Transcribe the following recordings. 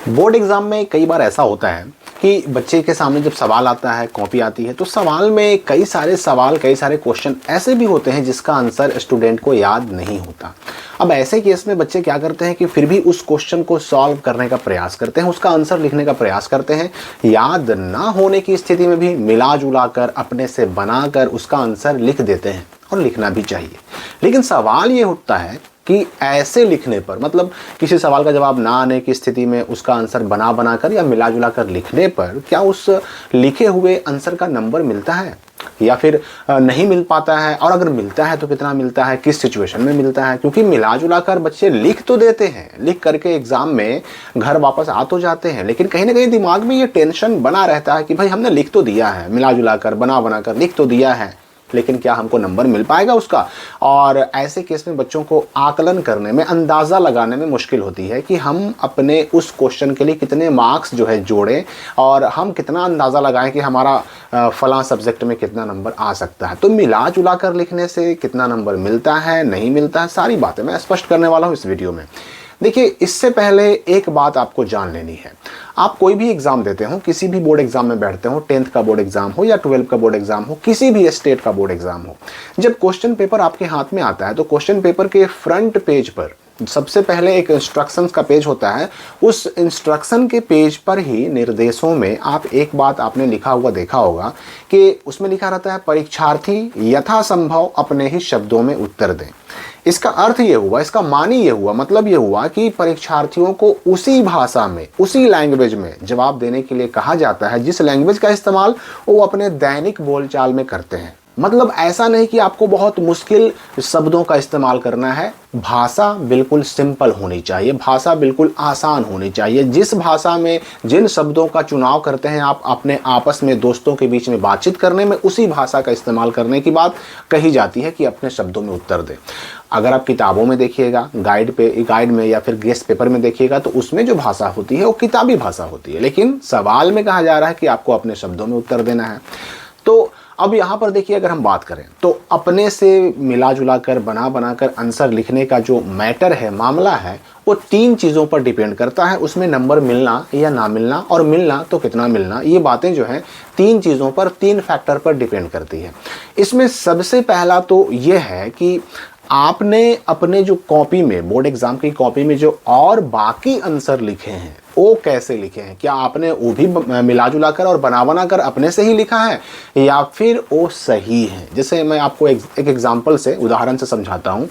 Board exam में कई बार ऐसा होता है कि बच्चे के सामने जब सवाल आता है, कॉपी आती है, तो सवाल में कई सारे सवाल, कई सारे क्वेश्चन ऐसे भी होते हैं जिसका आंसर स्टूडेंट को याद नहीं होता। अब ऐसे केस में बच्चे क्या करते हैं कि फिर भी उस क्वेश्चन को सॉल्व करने का प्रयास करते हैं, उसका आंसर लिखने का प्रयास करते हैं। याद ना होने की स्थिति में भी मिला जुला कर, अपने से बनाकर उसका आंसर लिख देते हैं, और लिखना भी चाहिए। लेकिन सवाल ये उठता है कि ऐसे लिखने पर, मतलब किसी सवाल का जवाब ना आने की स्थिति में उसका आंसर बना बना कर या मिला जुला कर लिखने पर क्या उस लिखे हुए आंसर का नंबर मिलता है या फिर नहीं मिल पाता है, और अगर मिलता है तो कितना मिलता है, किस सिचुएशन में मिलता है। क्योंकि मिला जुला कर बच्चे लिख तो देते हैं, लिख करके एग्जाम में घर वापस आ तो जाते हैं, लेकिन कहीं ना कहीं दिमाग में ये टेंशन बना रहता है कि भाई हमने लिख तो दिया है, मिला जुला कर, बना बना कर लिख तो दिया है, लेकिन क्या हमको नंबर मिल पाएगा उसका। और ऐसे केस में बच्चों को आकलन करने में, अंदाज़ा लगाने में मुश्किल होती है कि हम अपने उस क्वेश्चन के लिए कितने मार्क्स जो है जोड़ें, और हम कितना अंदाज़ा लगाएं कि हमारा फलां सब्जेक्ट में कितना नंबर आ सकता है। तो मिला जुला कर लिखने से कितना नंबर मिलता है, नहीं मिलता है, सारी बातें मैं स्पष्ट करने वाला हूँ इस वीडियो में। देखिए, इससे पहले एक बात आपको जान लेनी है। आप कोई भी एग्जाम देते हो, किसी भी बोर्ड एग्जाम में बैठते हो, 10th का बोर्ड एग्जाम हो या 12th का बोर्ड एग्जाम हो, किसी भी स्टेट का बोर्ड एग्जाम हो, जब क्वेश्चन पेपर आपके हाथ में आता है तो क्वेश्चन पेपर के फ्रंट पेज पर सबसे पहले एक इंस्ट्रक्शंस का पेज होता है। उस इंस्ट्रक्शन के पेज पर ही निर्देशों में आप एक बात आपने लिखा हुआ देखा होगा कि उसमें लिखा रहता है, परीक्षार्थी यथासंभव अपने ही शब्दों में उत्तर दें। इसका अर्थ ये हुआ, इसका मानी ये हुआ, मतलब ये हुआ कि परीक्षार्थियों को उसी भाषा में, उसी लैंग्वेज में जवाब देने के लिए कहा जाता है जिस लैंग्वेज का इस्तेमाल वो अपने दैनिक बोलचाल में करते हैं। मतलब ऐसा नहीं कि आपको बहुत मुश्किल शब्दों का इस्तेमाल करना है, भाषा बिल्कुल सिंपल होनी चाहिए, भाषा बिल्कुल आसान होनी चाहिए। जिस भाषा में, जिन शब्दों का चुनाव करते हैं आप अपने आपस में, दोस्तों के बीच में बातचीत करने में, उसी भाषा का इस्तेमाल करने की बात कही जाती है कि अपने शब्दों में उत्तर दें। अगर आप किताबों में देखिएगा, गाइड में या फिर गेस्ट पेपर में देखिएगा, तो उसमें जो भाषा होती है वो किताबी भाषा होती है, लेकिन सवाल में कहा जा रहा है कि आपको अपने शब्दों में उत्तर देना है। तो अब यहाँ पर देखिए, अगर हम बात करें तो अपने से मिला जुला कर, बना बना कर आंसर लिखने का जो मैटर है, मामला है, वो 3 चीज़ों पर डिपेंड करता है। उसमें नंबर मिलना या ना मिलना, और मिलना तो कितना मिलना, ये बातें जो हैं 3 चीज़ों पर, 3 फैक्टर पर डिपेंड करती है। इसमें सबसे पहला तो ये है कि आपने अपने जो कॉपी में, बोर्ड एग्जाम की कॉपी में जो और बाकी आंसर लिखे हैं वो कैसे लिखे हैं। क्या आपने वो भी मिला जुला कर और बना बना कर अपने से ही लिखा है, या फिर वो सही है। जैसे मैं आपको एक एग्जांपल से, उदाहरण से समझाता हूँ।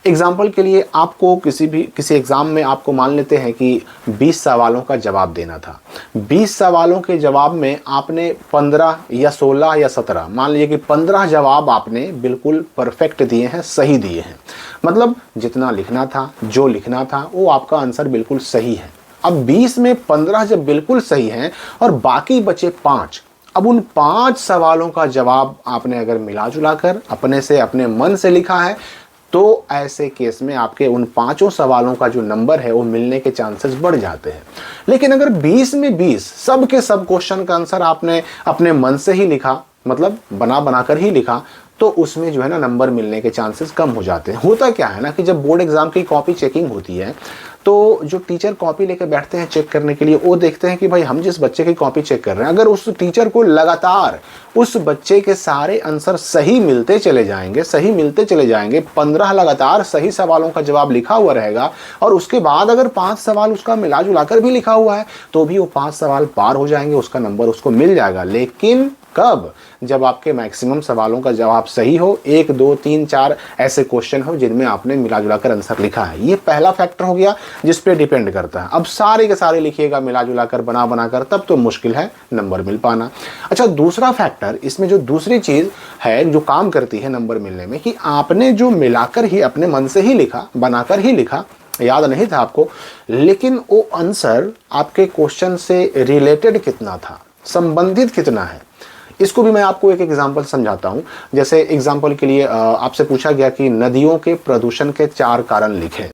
एग्जाम्पल के लिए आपको किसी एग्ज़ाम में आपको मान लेते हैं कि 20 सवालों का जवाब देना था। 20 सवालों के जवाब में आपने 15 या 16 या 17, मान लीजिए कि 15 जवाब आपने बिल्कुल परफेक्ट दिए हैं, सही दिए हैं। मतलब जितना लिखना था, जो लिखना था, वो आपका आंसर बिल्कुल सही है। अब 20 में 15 जब बिल्कुल सही हैं और बाकी बचे 5, अब उन 5 सवालों का जवाब आपने अगर मिला जुला कर अपने से, अपने मन से लिखा है, तो ऐसे केस में आपके उन 5 सवालों का जो नंबर है वो मिलने के चांसेस बढ़ जाते हैं। लेकिन अगर 20 में 20 सब के सब क्वेश्चन का आंसर आपने अपने मन से ही लिखा, मतलब बना बना कर ही लिखा, तो उसमें जो है ना नंबर मिलने के चांसेस कम हो जाते हैं। होता क्या है ना कि जब बोर्ड एग्जाम की कॉपी चेकिंग होती है, तो जो टीचर कॉपी लेकर बैठते हैं चेक करने के लिए, वो देखते हैं कि भाई हम जिस बच्चे की कॉपी चेक कर रहे हैं, अगर उस टीचर को लगातार उस बच्चे के सारे आंसर सही मिलते चले जाएंगे, 15 लगातार सही सवालों का जवाब लिखा हुआ रहेगा, और उसके बाद अगर 5 सवाल उसका मिला जुला कर भी लिखा हुआ है, तो भी वो 5 सवाल पार हो जाएंगे, उसका नंबर उसको मिल जाएगा। लेकिन कब? जब आपके मैक्सिमम सवालों का जवाब सही हो, 1 2 3 4 ऐसे क्वेश्चन हो जिनमें आपने मिला जुला कर आंसर लिखा है। ये पहला फैक्टर हो गया जिस पे डिपेंड करता है। अब सारे के सारे लिखिएगा मिला जुला कर, बना बना कर, तब तो मुश्किल है नंबर मिल पाना। अच्छा, दूसरा फैक्टर, इसमें जो दूसरी चीज है जो काम करती है नंबर मिलने में, कि आपने जो मिलाकर ही, अपने मन से ही लिखा, बनाकर ही लिखा, याद नहीं था आपको, लेकिन वो आंसर आपके क्वेश्चन से रिलेटेड कितना था, संबंधित कितना है। इसको भी मैं आपको एक एग्जांपल समझाता हूं। जैसे एग्जांपल के लिए आपसे पूछा गया कि नदियों के प्रदूषण के 4 कारण लिखें।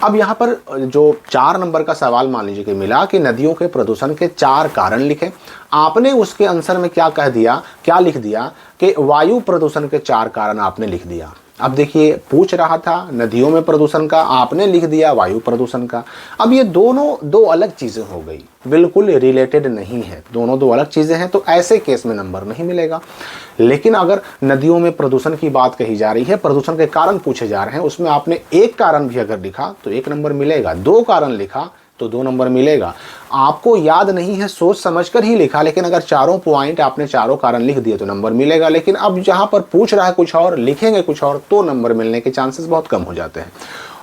अब यहाँ पर जो 4 नंबर का सवाल मान लीजिए कि मिला कि नदियों के प्रदूषण के 4 कारण लिखें। आपने उसके आंसर में क्या कह दिया, क्या लिख दिया कि वायु प्रदूषण के 4 कारण आपने लिख दिया। अब देखिए पूछ रहा था नदियों में प्रदूषण का, आपने लिख दिया वायु प्रदूषण का। अब ये दोनों दो अलग चीजें हो गई, बिल्कुल रिलेटेड नहीं है, दोनों दो अलग चीजें हैं, तो ऐसे केस में नंबर नहीं मिलेगा। लेकिन अगर नदियों में प्रदूषण की बात कही जा रही है, प्रदूषण के कारण पूछे जा रहे हैं, उसमें आपने एक कारण भी अगर लिखा तो एक नंबर मिलेगा, दो कारण लिखा तो 2 नंबर मिलेगा। आपको याद नहीं है, सोच समझकर ही लिखा, लेकिन अगर चारों पॉइंट आपने चारों कारण लिख दिए तो नंबर मिलेगा। लेकिन अब जहां पर पूछ रहा है कुछ और, लिखेंगे कुछ और, तो नंबर मिलने के चांसेस बहुत कम हो जाते हैं।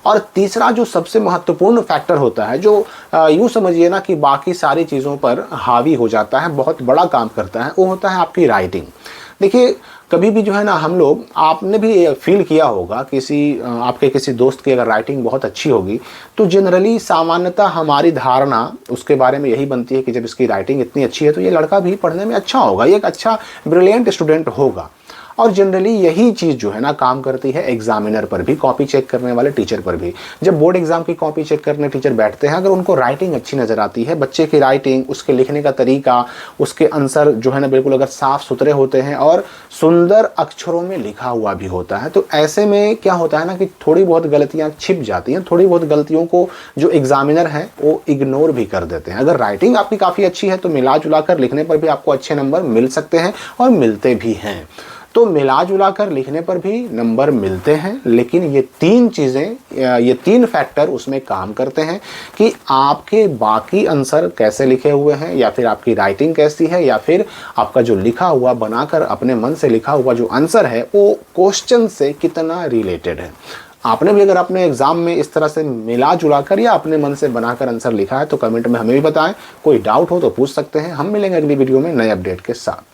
और तीसरा जो सबसे महत्वपूर्ण फैक्टर होता है, जो यूं समझिए ना कि बाकी सारी चीज़ों पर हावी हो जाता है, बहुत बड़ा काम करता है, वो होता है आपकी राइटिंग। देखिए कभी भी जो है ना हम लोग, आपने भी फील किया होगा किसी आपके किसी दोस्त की अगर राइटिंग बहुत अच्छी होगी तो जनरली सामान्यतः हमारी धारणा उसके बारे में यही बनती है कि जब इसकी राइटिंग इतनी अच्छी है तो ये लड़का भी पढ़ने में अच्छा होगा, ये एक अच्छा ब्रिलियंट स्टूडेंट होगा। और जनरली यही चीज़ जो है ना काम करती है एग्जामिनर पर भी, कॉपी चेक करने वाले टीचर पर भी। जब बोर्ड एग्जाम की कॉपी चेक करने टीचर बैठते हैं, अगर उनको राइटिंग अच्छी नज़र आती है, बच्चे की राइटिंग, उसके लिखने का तरीका, उसके आंसर जो है ना बिल्कुल अगर साफ सुथरे होते हैं और सुंदर अक्षरों में लिखा हुआ भी होता है, तो ऐसे में क्या होता है ना कि थोड़ी बहुत गलतियाँ छिप जाती हैं, थोड़ी बहुत गलतियों को जो एग्जामिनर हैं वो इग्नोर भी कर देते हैं। अगर राइटिंग आपकी काफ़ी अच्छी है तो मिला जुला कर लिखने पर भी आपको अच्छे नंबर मिल सकते हैं और मिलते भी हैं। तो मिला जुला कर लिखने पर भी नंबर मिलते हैं, लेकिन ये तीन चीज़ें, ये तीन फैक्टर उसमें काम करते हैं कि आपके बाकी आंसर कैसे लिखे हुए हैं, या फिर आपकी राइटिंग कैसी है, या फिर आपका जो लिखा हुआ, बनाकर अपने मन से लिखा हुआ जो आंसर है वो क्वेश्चन से कितना रिलेटेड है। आपने भी अगर अपने एग्जाम में इस तरह से मिला जुला कर या अपने मन से बनाकर आंसर लिखा है तो कमेंट में हमें भी बताएं। कोई डाउट हो तो पूछ सकते हैं। हम मिलेंगे अगली वीडियो में नए अपडेट के साथ।